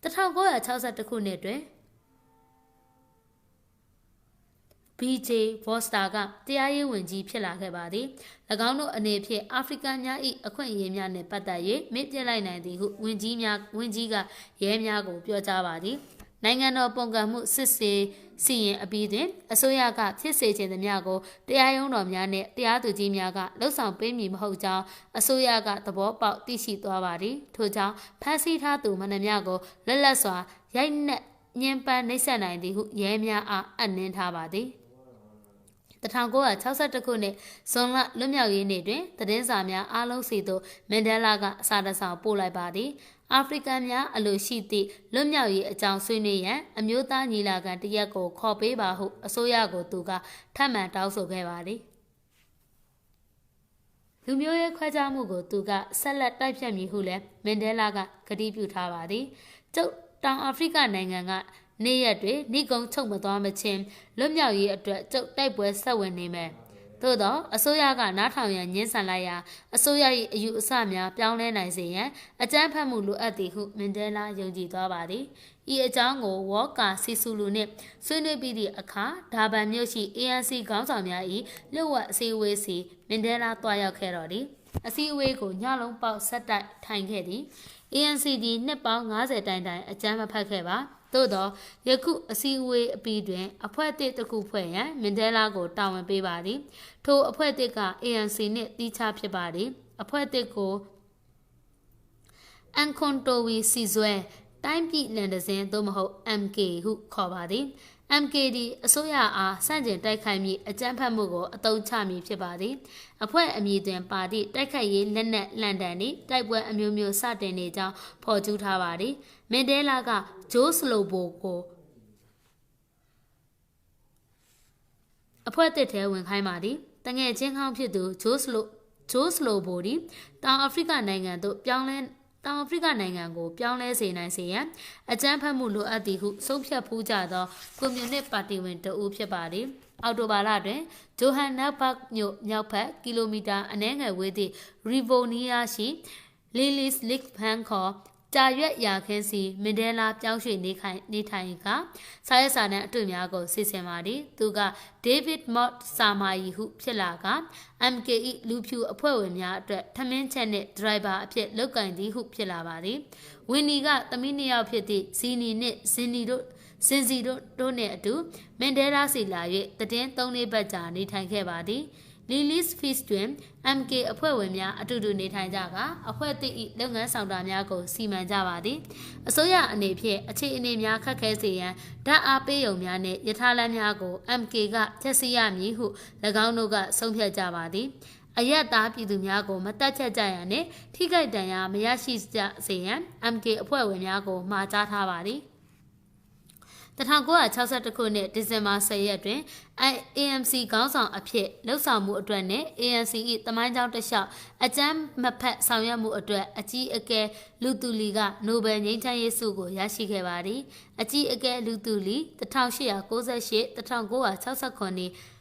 1962ခုနှစ်တွင်BJ ဘော့စတာကတရားရေးဝန်ကြီးဖြစ်လာခဲ့ပါသည်၎င်းတို့အနေဖြင့်အာဖရိကန်များ၏အခွင့်အရေးများနှင့်ပတ်သက်၍မေ့ပြလိုက်နိုင်သည်ဟုဝန်ကြီးကရဲများကိုပြောကြားပါသည်နိုင်ငံတော်ပုံကံမှုစစ်ဆေးစီရင်အပြီးတွင်အစိုးရကဖြစ်စေခြင်းသည်များကိုတရားရုံးတော်များနှင့်တရားသူကြီးများကလှုပ်ဆောင်ပေးမည်မဟုတ်ကြောင်းအစိုးရကသဘောပေါက်သိရှိသွားပါသည်ထို့ကြောင့်ဖမ်းဆီးထားသူမှန်သမျှကိုလက်လက်စွာရိုက်နှက်ညှဉ်းပန်းနှိပ်စက်နိုင်သည်ဟုရဲများအားအပ်နှင်းထားပါသည်1962ခုနှစ်ဇွန်လလွတ်မြောက်ရေးနေ့တွင်သတင်းစာများအားလုံးစီသို့မန်ဒဲလာကအစာတစောင်ပို့လိုက်ပါသည်အာဖရိကန်များအလိုရှိသည့်လွတ်မြောက်ရေးအကြောင်းဆွေးနွေးရန်အမျိုးသားညီလာခံတစ်ရက်ကိုခေါ်ပေးပါဟုအစိုးရကိုသူကထပ်မံတောင်းဆိုခဲ့ပါသည်လူမျိုးရေးခွဲခြားမှုကိုသူကဆက်လက်တိုက်ဖြတ်မည်ဟုလည်းမန်ဒဲလာကကတိပြုထားပါသည်ကျုပ်တောင်အာဖရိကနိုင်ငံကနေ့ရက်တွေနှိကုံချုပ်မသွားမချင်းလွတ်မြောက်ရေးအတွက်ကျုပ်တိုက်ပွဲဆက်ဝင်နေမယ်သို့တော့အစိုးရကနားထောင်ရန်ညှင်းဆန်လိုက်ရာအစိုးရ၏အယူအဆများပြောင်းလဲနိုင်စေရန်အကြမ်းဖက်မှုလိုအပ်သည်ဟုမန်ဒဲလာယုံကြည်သွားပါသည်ဤအကြောင်းကိုဝေါ်ကာစီဆူလူနှင့်ဆွေးနွေးပြီးသည့်အခါဒါဘန်မြို့ရှိ ANC ခေါင်းဆောင်များ၏လျှို့ဝှက်အစည်းအဝေးစီမန်ဒဲလာတွားရောက်ခဲ့တော်သည်အစည်းအဝေးကိုညလုံးပေါက်ဆက်တိုက်ထိုင်ခဲ့သည် ANC ဒီနှစ်ပေါင်း90တိုင်အကြမ်းမဖက်ခဲ့ပါသို့သောယခုအစည်းအဝေးအပြီးတွင်အဖွဲ့တစ်တစ်ခုဖွဲ့ရန်မန်ဒဲလာကိုတာဝန်ပေးပါသည်ထိုအဖွဲ့တစ်က ANC နှင့်တီးခြားဖြစ်ပါသည်အဖွဲ့တစ်ကိုအန်ကွန်တိုဝီစီဇွဲတိုင်းပြည်လန်ဒဇင်းသို့မဟုတ် MK ဟုခေါ်ပါသည် MKD အစိုးရအားစန့်ကျင်တိုက်ခိုက်မည့်အကြမ်းဖက်မှုကိုအသုံးချမည်ဖြစ်ပါသည်အဖွဲ့အမည်တွင်ပါသည့်တိုက်ခိုက်ရေးလက်နက်လန်ဒန်နှင့်တိုက်ပွဲအမျိုးမျိုးစတင်နေကြောင်းဖော်ကျူးထားပါသည်မန်ဒဲလာကဂျိုးစလိုဘိုကိုအဖွဲ့တစ်ထဲဝင်ခိုင်းပါသည်တငယ်ချင်းကောင်းဖြစ်သူဂျိုးစလိုဘိုသည်တောင်အာဖရိကနိုင်ငံသို့တောင်အာဖရိကနိုင်ငံကိုပြောင်းလဲစေနိုင်စေရန်အကြမ်းဖက်မှုလိုအပ်သည်ဟုဆုံးဖြတ်ဖူးကြသောကွန်မြူနစ်ပါတီဝင်တဦးဖြစ်ပါသည်အော်တိုဘာလတွင်ဂျိုဟန်နက်ဘတ်မြို့မြောက်ဘက်ကီလိုမီတာအနည်းငယ်ဝေးသည့်ရီဗိုနီးယားရှိလီလစ်လစ်ဖန်ခေါ်ကြာရွက်ရာခင်းစီမန်ဒဲလာပြောင်းရွှေ့နေထိုင်ကစာရေးစာတမ်းအတွေ့များကိုစီစဉ်ပါသည်သူကဒေးဗစ်မော့ဆာမာယီဟုဖြစ်လာက MKE လူဖြူအဖွဲ့ဝင်များအတွက်ထမင်းချက်နှင့်ဒရိုက်ဘာအဖြစ်လုပ်ကင်သည်ဟုဖြစ်လာပါသည်ဝင်းနီကသမီးနှစ်ယောက်ဖြစ်သည့်ဇီနီနှင့်ဇင်စီတို့နှင့်အတူမန်ဒဲလာစီလာ၍တည်င်း3-4ပတ်ကြာနေထိုင်ခဲ့ပါသည်လီလစ်ဖီစ်တွင် MK အဖွဲ့ဝင်များအတူတူနေထိုင်ကြကအဖွဲ့သည့်လုပ်ငန်းဆောင်တာများကိုစီမံကြပါသည်အစိုးရအနေဖြင့်အခြေအနေများခက်ခဲစေရန်ဓာတ်အားပေးရုံများနှင့်ယထာလမ်းများကို MK ကဖျက်ဆီးရမည်ဟု၎င်းတို့ကဆုံးဖြတ်ကြပါသည်အရက်သားပြည်သူများကိုမတက်ချက်ကြရန်နှင့်ထိခိုက်ဒဏ်ရာမရရှိကြစေရန် MK အဖွဲ့ဝင်များကိုမှာကြားထားပါသည်1962ခုနှစ်ဒီဇင်ဘာ10ရက်တွင် ANC ခေါင်းဆောင်အဖြစ်လှုပ်ဆောင်မှုအတွက်နဲ့ ANC ၏တမိုင်းကြောင်းတစ်လျှောက်အကြမ်းမဖက်ဆောင်ရွက်မှုအတွက်အကြီးအကဲလူတူလီကနိုဘယ်ငြိမ်းချမ်းရေးဆုကိုရရှိခဲ့ပါသည်အကြီးအကဲလူတူလီ1898-1969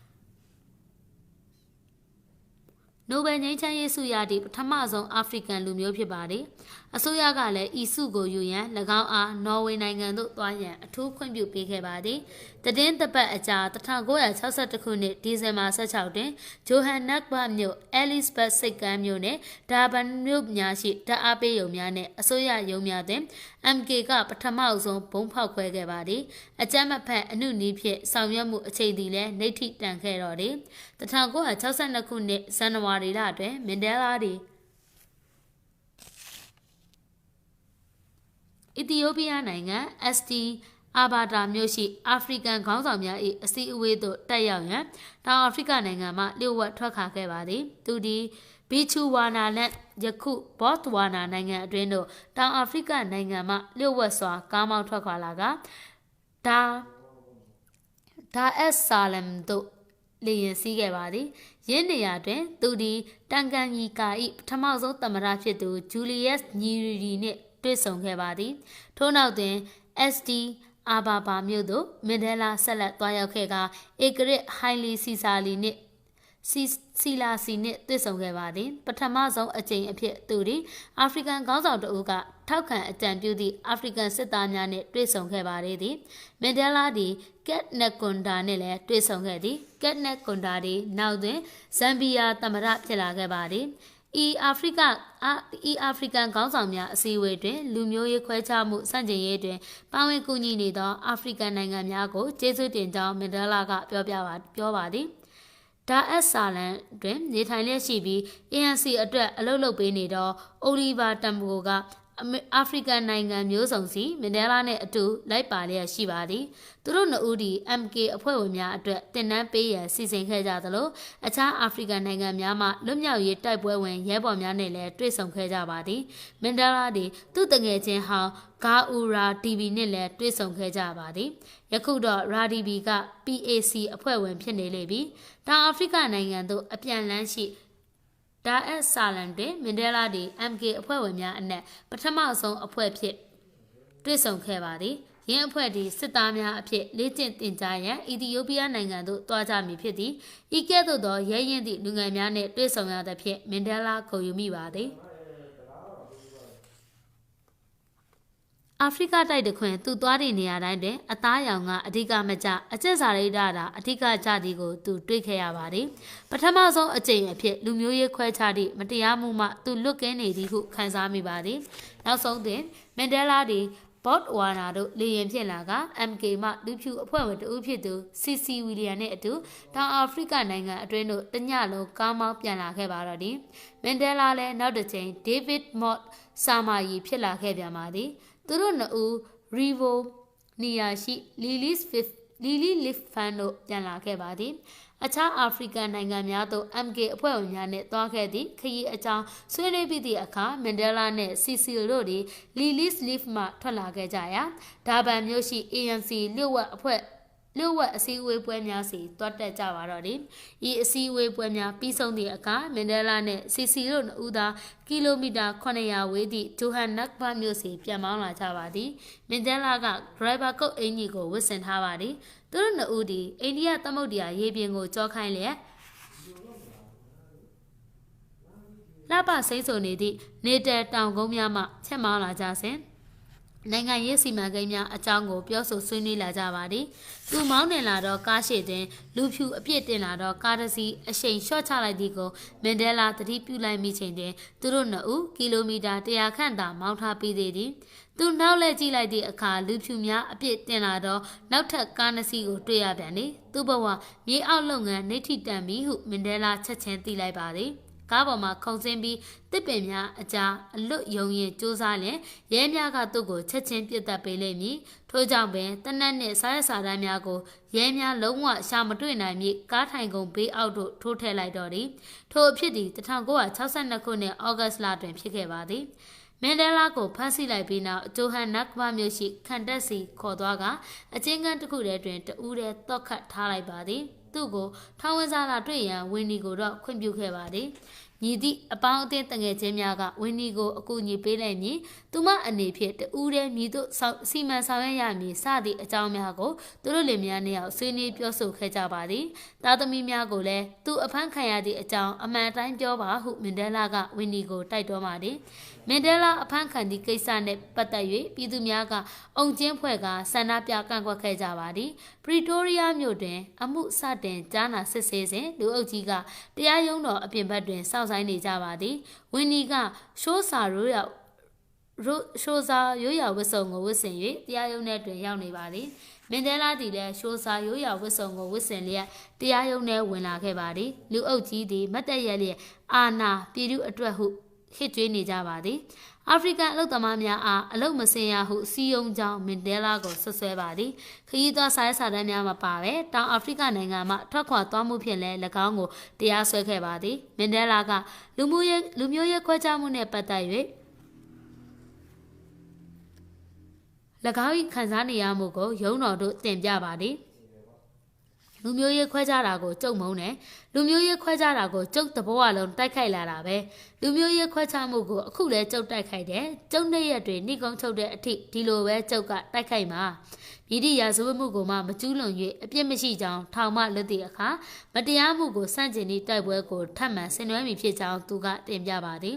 နိုဘယ်ငြိမ်းချမ်းရေးဆုရသည့်ပထမဆုံးအာဖရိကန်လူမျိုးဖြစ်ပါတယ်။အစိုးရကလည်းဤဆုကိုယူရန်၎င်းအားနော်ဝေနိုင်ငံသို့သွားရန်အထူးခွင့်ပြုပေးခဲ့ပါသည်။တည်င်းတပတ်အကြာ1962ခုနှစ်ဒီဇင်ဘာ16တွင်ဂျိုဟန်နက်ဘတ်မြို့အဲလစ်ဘတ်စိတ်ကမ်းမြို့နှင့်ဒါဘန်မြို့များရှိဓာတ်အားပေးရုံများနှင့်အစိုးရရုံးများတွင် MK ကပထမဆုံးဘုံဖောက်ခွဲခဲ့ပါသည်။အကြမ်းမဖက်အနုနည်းဖြင့်ဆောင်ရွက်မှုအချိန်သည်လည်းနှိဋ္ဌိတန်ခဲ့တော်သည်။1962ခုနှစ်ဇန်နဝါရီလတွင်မန်ဒဲလာသည်အီသီယိုးပီးယားနိုင်ငံ ST အာဘာတာမြို့ရှိအာဖရိကန်ခေါင်းဆောင်များ၏အစည်းအဝေးသို့တက်ရောက်ရန်တောင်အာဖရိကနိုင်ငံမှလျှို့ဝှက်ထွက်ခွာခဲ့ပါသည်သူသည်ဘီချူဝါနာလက်ယခုဘော့တဝါနာနိုင်ငံအတွင်းသို့တောင်အာဖရိကနိုင်ငံမှလျှို့ဝှက်စွာကားမောင်းထွက်ခွာလာက ဒါအက်ဆာလမ်တို့လေရင်စီးခဲ့ပါသည်ယင်းနေရာတွင်သူသည်တန်ကန်ကြီးကာ၏ပထမဆုံးသမ္မတဖြစ်သူဂျူလီယက်ညီရီနှင့်တွေ့ဆုံခဲ့ပါသည်ထို့နောက်တွင် SD အာဘာဘာမြို့သို့မန်ဒဲလာဆက်လက်သွားရောက်ခဲ့ကဧကရစ်ဟိုင်လီစီစာလီနှင့်စီလာစီနှင့်တွေ့ဆုံခဲ့ပါသည်ပထမဆုံးအကြိမ်အဖြစ်သူသည်အာဖရိကန်ခေါင်းဆောင်တဦးကထောက်ခံအကြံပြုသည့်အာဖရိကန်စစ်သားများနှင့်တွေ့ဆုံခဲ့ပါသည်မန်ဒဲလာသည်ကက်နက်ကွန်ဒါနှင့်လည်းတွေ့ဆုံခဲ့သည်ကက်နက်ကွန်ဒါသည်နောက်တွင်ဇမ်ဘီယာသမ္မတဖြစ်လာခဲ့ပါသည်အာဖရိကန်ခေါင်းဆောင်များအစည်းအဝေးတွင်လူမျိုးရေးခွဲခြားမှုစန့်ကျင်ရေးတွင်ပါဝင်ကူညီနေသောအာဖရိကန်နိုင်ငံများကိုကျေးဇူးတင်ကြောင်းမန်ဒဲလာကပြောပါသည်ဒါအက်ဆာလန်တွင်နေထိုင်လျက်ရှိပြီး ANC အတွက်အလုပ်လုပ်ပေးနေသောအိုလီဗာတမ်ကိုကအာဖရိကန်နိုင်ငံမျိုးစုံစီမန်ဒဲလာနှင့်အတူလိုက်ပါလျက်ရှိပါသည်သူတို့နှစ်ဦးသည် MK အဖွဲ့ဝင်များအတွက်တင်နန်းပေးရန်စီစဉ်ခဲ့ကြသလိုအခြားအာဖရိကန်နိုင်ငံများမှလွတ်မြောက်ရေးတိုက်ပွဲဝင်ရဲဘော်များနှင့်လည်းတွေ့ဆုံခဲ့ကြပါသည်မန်ဒဲလာသည်သူ့တငယ်ချင်းဟောင်းဂါအူရာတီဗီနှင့်လည်းတွေ့ဆုံခဲ့ကြပါသည်ယခုတော့ရာဒီဘီက PAC အဖွဲ့ဝင်ဖြစ်နေလေပြီတောင်အာဖရိကနိုင်ငံသို့အပြန်လန်းရှိဒါအက်ဆာလန်တွင်မန်ဒဲလာသည် MK အဖွဲ့ဝင်များအနက်ပထမဆုံးအဖွဲ့ဖြစ်တွေ့ဆုံခဲ့ပါသည်ယင်းအဖွဲ့သည်စစ်သားများအဖြစ်လေ့ကျင့်သင်ကြားရန်အီသီယိုးပီးယားနိုင်ငံသို့တွားကြမည်ဖြစ်သည်ဤကဲ့သို့သောရဲရင်သည့်လူငယ်များနှင့်တွေ့ဆုံရသဖြင့်မန်ဒဲလာဂုဏ်ယူမိပါသည်အာဖရိကတိုက်တခွင်သူသွားသည့်နေရာတိုင်းတွင်အသားရောင်ကအဓိကမကျအကျက်စာရိတ္တတာအဓိကကျသည်ကိုသူတွေ့ခဲ့ရပါသည်ပထမဆုံးအကြိမ်အဖြစ်လူမျိုးရေးခွဲခြားသည့်မတရားမှုမှသူလွတ်ကင်းနေသည်ဟုခံစားမိပါသည်နောက်ဆုံးတွင်မန်ဒဲလာသည်ဘော့ဝါနာတို့လေရင်ဖြစ်လာက MK မှလူဖြူအဖွဲ့ဝင်တဦးဖြစ်သူ CC ဝီလီယံနှင့်အတူတောင်အာဖရိကနိုင်ငံအတွင်းသို့တညလုံးကားမောင်းပြန်လာခဲ့ပါတော့သည်မန်ဒဲလာလည်းနောက်တစ်ချိန်ဒေးဗစ်မော့ဆာမာယီဖြစ်လာခဲ့ပြန်ပါသည်သူတို့နှစ်ဦးရီဗိုနီယာရှိလီလီလစ်ဖန်တို့ပြန်လာခဲ့ပါသည်အခြားအာဖရိကန်နိုင်ငံများသို့ MK အဖွဲ့ဝင်များနှင့်တွားခဲ့သည့်ခရီးအကြောင်းဆွေးနွေးပြီးသည့်အခါမန်ဒဲလာနှင့်စီစီတို့သည်လီလစ်လစ်မှထွက်လာခဲ့ကြရာဒါဘန်မြို့ရှိ ANC လျှို့ဝှက်အစည်းအဝေးပွဲများစီတွားတက်ကြပါတော့သည်ဤအစည်းအဝေးပွဲများပြီးဆုံးသည့်အခါမန်ဒဲလာနှင့်စီစီတို့နှစ်ဦးသာကီလိုမီတာ900ဝေးသည့်ဂျိုဟန်နက်ဘာမြို့စီပြန်မောင်းလာကြပါသည်မန်ဒဲလာကဒရိုင်ဘာကုတ်အင်ကြီးကိုဝတ်ဆင်ထားပါသည်သူတို့နှစ်ဦးသည်အိန္ဒိယသမုဒ္ဒရာရေပြင်ကိုကြောခိုင်းလျက်လှပစိမ့်ဆိုနေသည့်နေတဲ့တောင်ကုန်းများမှချက်မောင်းလာကြစဉ်နိုင်ငံရေးစီမံကိန်းများအကြောင်းကိုပြောဆိုဆွေးနွေးလာကြပါသည်။သူမောင်းတင်လာတော့ကားရှိတွင်လူဖြူအပြစ်တင်လာတော့ကားတစ်စီးအရှိန်လျှော့ချလိုက်သည်ကိုမန်ဒဲလာသတိပြုလိုက်မိချိန်တွင်သူတို့နှစ်ဦးကီလိုမီတာ100ခန့်သာမောင်းထားပြီးသေးသည်။သူနောက်လဲကြည့်လိုက်သည့်အခါလူဖြူများအပြစ်တင်လာတော့နောက်ထပ်ကားနှစ်စီးကိုတွေ့ရပြန်သည်။သူ့ဘဝမြေအောက်လုပ်ငန်းနေထိတန်ပြီဟုမန်ဒဲလာချက်ချင်းသိလိုက်ပါသည်။ကားပေါ်မှာခုန်ဆင်းပြီးတစ်ပင်များအကြားအလွတ်ယုံရင်စူးစမ်းလျင်ရဲများကသူ့ကိုချက်ချင်းပြစ်တက်ပေးလိမ့်မည်ထို့ကြောင့်ပင်တနက်နှင့်စားရစာတမ်းများကိုရဲများလုံးဝရှာမတွေ့နိုင်မည်ကားထိုင်ကုန်ဘေးအောက်သို့ထိုးထည့်လိုက်တော့သည်ထို့အဖြစ်သည်1962ခုနှစ်ဩဂတ်လတွင်ဖြစ်ခဲ့ပါသည်မန်ဒဲလာကိုဖမ်းဆီးလိုက်ပြီးနောက်ဂျိုဟန်နက်ဘာမြို့ရှိခန်တက်စီခေါ်သွားကအချင်းကန်းတစ်ခုတည်းတွင်တဦးတည်းတော့ခတ်ထားလိုက်ပါသည်သူ့ကိုထောင်ဝင်စားလာတွေ့ရန်ဝင်းနီကိုတော့ခွင့်ပြုခဲ့ပါသည်ညီသည့်အပေါင်းအသင်းတငယ်ချင်းများကဝင်းနီကိုအကူအညီပေးလိုက်မည်သူမအနေဖြင့်တူးတဲ့မြည်တို့စီမံဆောင်ရွက်ရမည်စသည့်အကြောင်းများကိုသူတို့လင်မယားနှစ်ယောက်ဆွေးနွေးပြောဆိုခဲ့ကြပါသည်သားသမီးများကိုလည်းသူအဖမ်းခံရသည့်အကြောင်းအမှန်တိုင်းပြောပါဟုမန်ဒဲလာကဝင်းနီကိုတိုက်တွန်းပါသည်မန်ဒဲလာအဖမ်းခံသည့်ကိစ္စနှင့်ပတ်သက်၍ပြည်သူများကအုံကျင်းဖွဲ့ကဆန္ဒပြကန့်ကွက်ခဲ့ကြပါသည်ပရီတိုးရီးယားမြို့တွင်အမှုစတင်ကြားနာစစ်ဆေးစဉ်လူအုပ်ကြီးကတရားရုံးတော်အပြင်ဘက်တွင်စောင့်ဆိုင်နေကြပါသည်ဝင်းနီကရှိုးစာရိုးရာဝတ်စုံကိုဝတ်ဆင်၍တရားရုံးထဲတွင်ရောက်နေပါသည်မန်ဒဲလာသည်လည်းရှိုးစာရိုးရာဝတ်စုံကိုဝတ်ဆင်လျက်တရားရုံးထဲဝင်လာခဲ့ပါသည်လူအုပ်ကြီးသည်မတ်တက်ရက်လျက်အာနာပြည်သူအတွက်ဟုဟစ်ကြွေးနေကြပါသည်အာဖရိကန်အလုပ်သမားများအားအလုပ်မဆင်းရဟုစီယုံကြောင်းမန်ဒဲလာကိုဆွဆွဲပါသည်ခရီးသွားစာရေးစာတမ်းများမပါပဲတောင်အာဖရိကနိုင်ငံမှထွက်ခွာသွားမှုဖြင့်လည်း၎င်းကိုတရားစွဲခဲ့ပါသည်မန်ဒဲလာကလူမျိုးရေးခွဲခြားမှုနှင့်ပတ်သက်၍၎င်း၏ခံစားနေရမှုကိုရုံးတော်သို့တင်ပြပါသည် လူမျိုးရေးခွဲခြားတာကိုကျုပ်မုန်းတယ်လူမျိုးရေးခွဲခြားတာကိုကျုပ်တဘဝလုံးတိုက်ခိုက်လာတာပဲလူမျိုးရေးခွဲခြားမှုကိုအခုလဲကျုပ်တိုက်ခိုက်တယ်ကျုပ်နှစ်ရက်တွေနှိကုံးချုပ်တဲ့အထိဒီလိုပဲကျုပ်ကတိုက်ခိုက်မှာမိဒီရာဇဝတ်မှုကိုမှမကျူးလွန်၍အပြစ်မရှိကြောင်းထောင်မှလွတ်သည့်အခါမတရားမှုကိုစန့်ကျင်သည့်တိုက်ပွဲကိုထပ်မံဆင်နွှဲမိဖြစ်ကြောင်းသူကတင်ပြပါသည်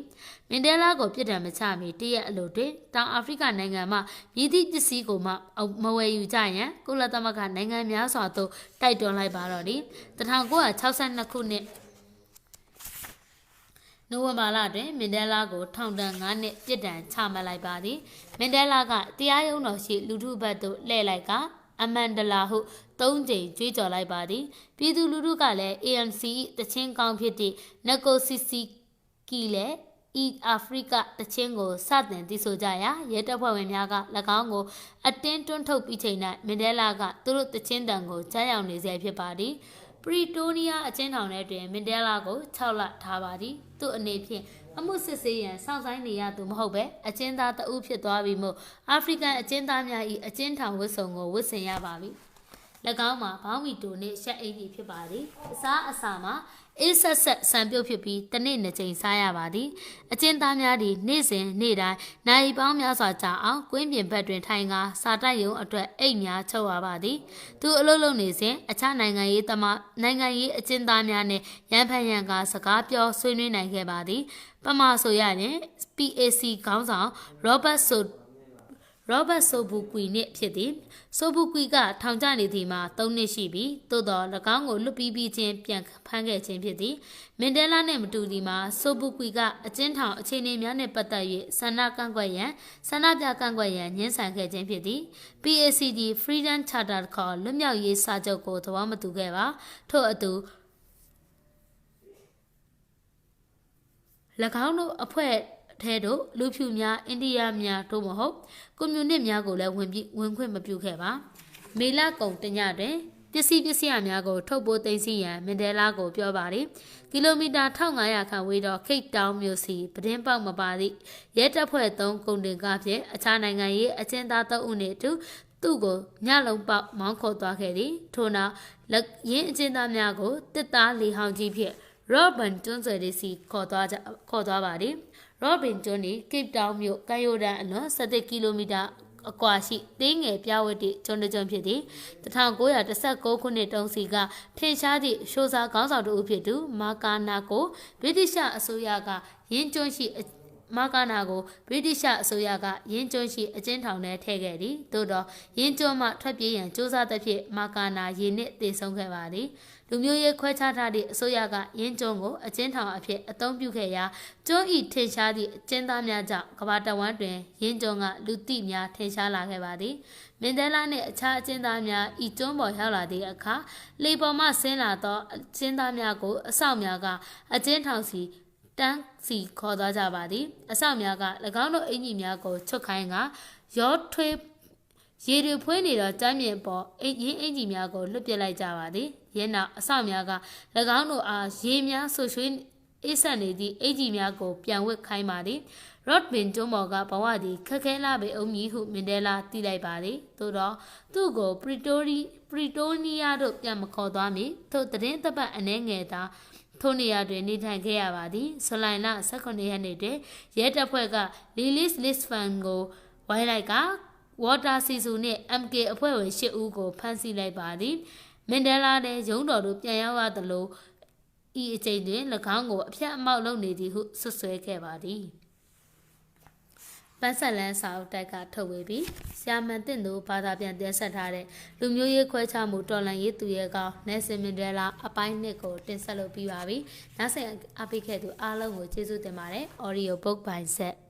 မင်ဒဲလာကိုပြစ်ဒဏ်မချမီတရက်အလိုတွင်တောင်အာဖရိကနိုင်ငံမှမြည်သည့်ပစ္စည်းကိုမှမဝယ်ယူကြရန်ကုလသမဂ္ဂနိုင်ငံများစွာသို့တိုက်တွန်းလိုက်ပါတော့သည်1962ခုနှစ်နိုဝင်ဘာလတွင်မင်ဒဲလာကိုထောင်ဒဏ်9နှစ်ပြစ်ဒဏ်ချမှတ်လိုက်ပါသည်မင်ဒဲလာကတရားရုံးတော်ရှိလူထုဘက်သို့လှည့်လိုက်ကအမန်ဒလာဟု3ကြိမ်ကြွေးကြော်လိုက်ပါသည်ပြည်သူလူထုကလည်း ANC တချင်းကောင်းဖြစ်သည့်နကိုစီစီကီလည်းဤအာဖရိကတချင်းကိုစတင်တည်ဆိုကြရာရဲတပ်ဖွဲ့ဝင်များက၎င်းကိုအတင်းတွန်းထုတ်ပြီးချိန်၌မင်ဒဲလာကသူတို့တချင်းတန်ကိုကြားရောက်နေစေဖြစ်ပါသည်ပရီတိုးနီးယားအချင်းထောင်ထဲတွင်မင်ဒဲလာကို6လထားပါသည်သူ့အနေဖြင့်အမှုစစ်ဆေးရန်စောင့်ဆိုင်နေရသူမဟုတ်ပဲအချင်းသားတဦးဖြစ်သွားပြီးမှအာဖရိကန်အချင်းသားများ၏အချင်းထောင်ဝတ်စုံကိုဝတ်ဆင်ရပါပြီ၎င်းမှာဘောင်းမီတိုနှင့်ရှက်အိတ်ကြီးဖြစ်ပါသည်အစားအစာမှာအေးဆက်ဆက်ဆံပြုတ်ဖြစ်ပြီးတစ်နေ့နှစ်ကြိမ်စားရပါသည်အကျဉ်းသားများသည်နေ့စဉ်နေ့တိုင်းနိုင်ပေါင်းများစွာကြာအောင်ကွင်းပြင်ဘက်တွင်ထိုင်ကာစာတိုက်ရုံအတွက်အိတ်များချုပ်ရပါသည်သူအလုပ်လုပ်နေစဉ်အခြားနိုင်ငံရေးအကျဉ်းသားများနှင့်ရန်ဖန်ရန်ကာစကားပြောဆွေးနွေးနိုင်ခဲ့ပါသည်ပမာဆိုရရင် PAC ခေါင်းဆောင်ရောဘတ်ဆိုဘူကွီနှင့်ဖြစ်သည်ဆိုဘူကွီကထောင်ကျနေသည်မှာ3နှစ်ရှိပြီးသို့သော၎င်းကိုလွတ်ပြီးချင်းပြန်ဖမ်းခဲ့ခြင်းဖြစ်သည်မင်ဒဲလာနှင့်မတူသည်မှာဆိုဘူကွီကအကျဉ်းထောင်အခြေအနေများနှင့်ပတ်သက်၍ဆန္ဒပြကန့်ကွက်ရန်ညှင်းဆန်ခဲ့ခြင်းဖြစ်သည် PACD Freedom Charter ခေါ်လွတ်မြောက်ရေးစာချုပ်ကိုသဘောမတူခဲ့ပါထို့အတူ၎င်းတို့အဖွဲ့ထဲတို့လူဖြူများအိန္ဒိယများတို့မဟုတ်ကွန်မြူနစ်များကိုလည်းဝင်ခွင့်မပြုခဲ့ပါမေလကုံတညတွင်ပစ္စည်းများကိုထုတ်ပိုးသိမ်းဆည်းရန်မင်ဒဲလာကိုပြောပါသည်ကီလိုမီတာ1500ခန့်ဝေးသောခိတ်တောင်မြို့စီပဒင်းပေါက်မပါသည့်ရဲတပ်ဖွဲ့3ကုန်တင်ကားဖြင့်အခြားနိုင်ငံရေးအကျဉ်းသား3ဦးနှင့်အတူသူ့ကိုညလုံးပေါက်မောင်းခေါ်သွားခဲ့သည်ထို့နောက်ရင်းအကျဉ်းသားများကိုတစ်သားလီဟောင်းကြီးဖြင့်ရော့ဘန်တွန်းဆွေဒီစီခေါ်သွားပါသည်ရော့ဘင်ကျွန်းသည်ကိပ်တောင်မြို့ကမ်းရိုးတန်းအလွန်17ကီလိုမီတာအကွာရှိသေးငယ်ပြဝတ်သည့်ကျွန်းတစ်ကျွန်းဖြစ်သည်1919ခုနှစ်တုန်းစီကထင်ရှားသည့်ရှိုးစားခေါင်းဆောင်တို့ဖြစ်သူမာကာနာကိုဗြိတိရှအစိုးရကရင်းကျွန်းရှိအကျဉ်းထောင်ထဲထည့်ခဲ့သည်သို့သောရင်းကျွန်းမှထွက်ပြေးရန်စ조사သဖြင့်မာကာနာရေနစ်တည်ဆုံးခဲ့ပါသည်လူမျိုးရေးခွဲခြားထားသည့်အစိုးရကရင်းကျွန်းကိုအကျဉ်းထောင်အဖြစ်အသုံးပြုခဲ့ရာကျွန်းဤထင်ရှားသည့်အကျဉ်းသားများကြောင့်ကမ္ဘာတဝန်းတွင်ရင်းကျွန်းကလူသိများထင်ရှားလာခဲ့ပါသည်မင်ဒဲလာနှင့်အခြားအကျဉ်းသားများဤကျွန်းပေါ်ရောက်လာသည့်အခါလေပေါ်မှဆင်းလာသောအကျဉ်းသားများကိုအဆောက်များကအကျဉ်းထောင်စီတန်းစီခေါ်သွားကြပါသည်အဆောက်များက၎င်းတို့အင်ကြီးများကိုချွတ်ခိုင်းကရောထွေးရေတွေဖွေးနေတော့ကျမ်းမြေပေါ်ရင်းအင်ကြီးများကိုလွတ်ပစ်လိုက်ကြပါသည်ရင်းနောက်အဆောက်များက၎င်းတို့အားရေများဆူရွှေးအေးဆက်နေသည့်အင်ကြီးများကိုပြန်ဝစ်ခိုင်းပါသည်ရော့ဘင်ကျွန်းပေါ်ကဘဝသည်ခက်ခဲလာပေအုံးမည်ဟုမင်ဒဲလာသိလိုက်ပါသည်သို့တော့သူ့ကိုပရီတိုးနီးယားတို့ပြန်မခေါ်သွားမီထို့သတင်းသပတ်အနှဲငယ်သာထိုနေရာတွင်နေထိုင်ခဲ့ရပါသည်ဇူလိုင်လ18ရက်နေ့တွင်ရဲတပ်ဖွဲ့ကလီလစ်လစ်ဖန်ကိုဝိုင်းလိုက်ကဝါတာစီဆူနှင့် MK အဖွဲ့ဝင်8ဦးကိုဖမ်းဆီးလိုက်ပါသည်မင်ဒဲလာတဲ့ရုံးတော်သို့ပြန်ရောက်ရသလိုဤအချိန်တွင်၎င်းကိုအဖျက်အမှောက်လုပ်နေသည်ဟုဆွဆွဲခဲ့ပါသည်ပန်းဆက်လန်းစာအုပ်တိုက်ကထုတ်ဝေပြီးဆရာမန်တင်တို့ဘာသာပြန်တင်ဆက်ထားတဲ့လူမျိုးရေးခွဲခြားမှုတော်လှန်ရေးသူရဲကောင်းနယ်ဆင်မင်ဒဲလာအပိုင်း1ကိုတင်ဆက်လုပ်ပြီးပါပြီ။နောက်ဆက်အပိခဲ့သူအားလုံးကိုကျေးဇူးတင်ပါတယ်။ Audio book by Set